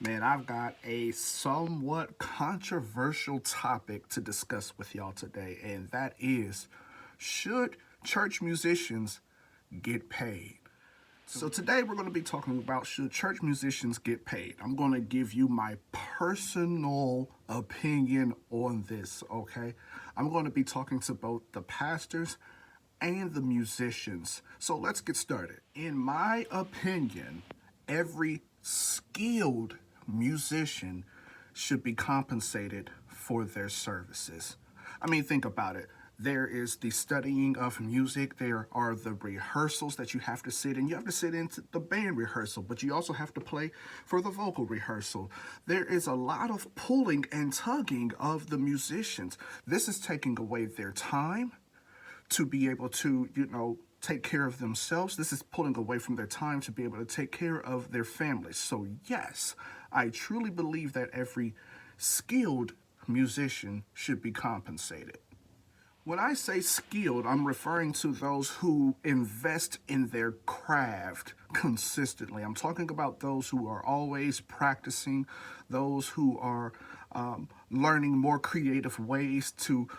Man, I've got a somewhat controversial topic to discuss with y'all today, and that is, should church musicians get paid? So today we're going to be talking about, should church musicians get paid? I'm going to give you my personal opinion on this, okay? I'm going to be talking to both the pastors and the musicians. So let's get started. In my opinion, every skilled musician should be compensated for their services. I mean, think about it. There is the studying of music. There are the rehearsals that you have to sit in. You have to sit into the band rehearsal, but you also have to play for the vocal rehearsal. There is a lot of pulling and tugging of the musicians. This is taking away their time to be able to, take care of themselves. This is pulling away from their time to be able to take care of their families. So yes, I truly believe that every skilled musician should be compensated. When I say skilled, I'm referring to those who invest in their craft consistently. I'm talking about those who are always practicing, those who are learning more creative ways to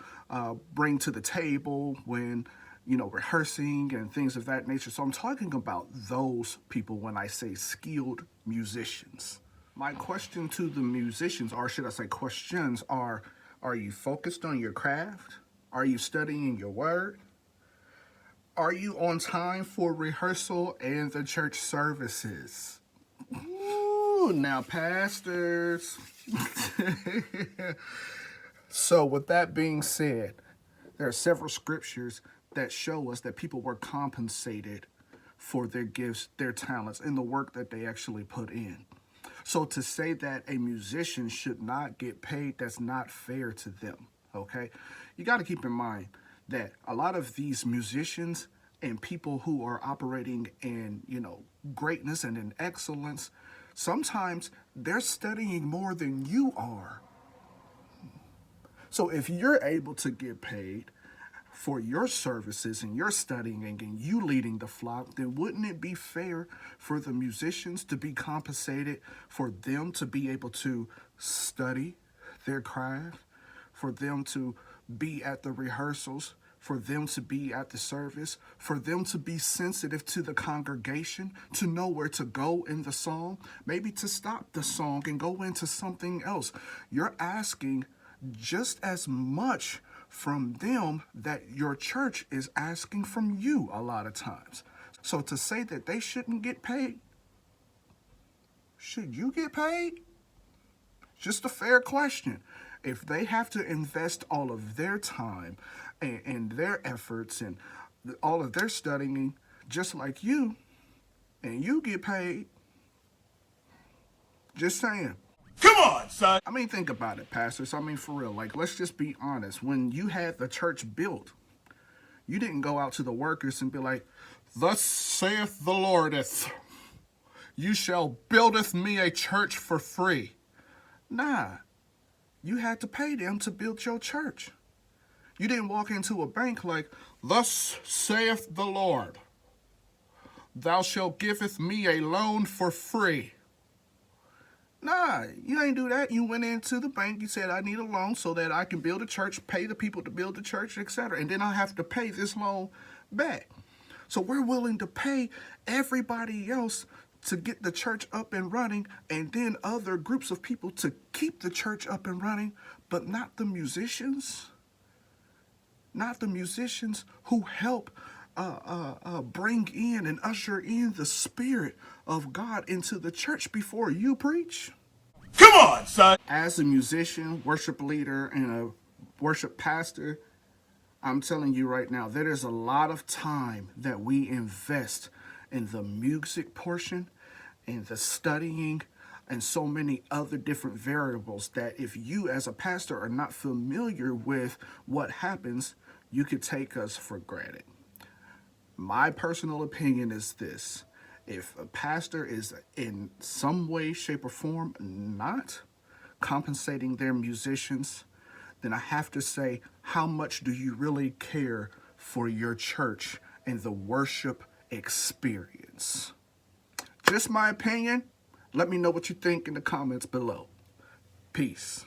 bring to the table when, rehearsing and things of that nature. So I'm talking about those people when I say skilled musicians. My question to the musicians, or should I say questions, are you focused on your craft? Are you studying your word? Are you on time for rehearsal and the church services? Ooh, now pastors. So with that being said, there are several scriptures that show us that people were compensated for their gifts, their talents, and the work that they actually put in. So to say that a musician should not get paid, that's not fair to them, okay? You got to keep in mind that a lot of these musicians and people who are operating in, greatness and in excellence, sometimes they're studying more than you are. So if you're able to get paid for your services and your studying and you leading the flock, then wouldn't it be fair for the musicians to be compensated for them to be able to study their craft, for them to be at the rehearsals, for them to be at the service, for them to be sensitive to the congregation, to know where to go in the song, maybe to stop the song and go into something else? You're asking just as much from them that your church is asking from you a lot of times. So to say that they shouldn't get paid, should you get paid? Just a fair question. If they have to invest all of their time and their efforts and all of their studying just like you, and you get paid, just saying. Come on, son. I mean, think about it, pastors. I mean, for real. Like, let's just be honest. When you had the church built, you didn't go out to the workers and be like, "Thus saith the Lordeth, you shall buildeth me a church for free." Nah, you had to pay them to build your church. You didn't walk into a bank like, "Thus saith the Lord, thou shalt giveth me a loan for free." Nah, you ain't do that. You went into the bank, you said, "I need a loan so that I can build a church, pay the people to build the church, etc. And then I have to pay this loan back." So we're willing to pay everybody else to get the church up and running, and then other groups of people to keep the church up and running, but not the musicians. Not the musicians who help bring in and usher in the Spirit of God into the church before you preach. Come on, son. As a musician, worship leader, and a worship pastor, I'm telling you right now, there is a lot of time that we invest in the music portion, in the studying, and so many other different variables that if you as a pastor are not familiar with what happens, you could take us for granted. My personal opinion is this: if a pastor is in some way, shape, or form not compensating their musicians, then I have to say, how much do you really care for your church and the worship experience? Just my opinion. Let me know what you think in the comments below. Peace.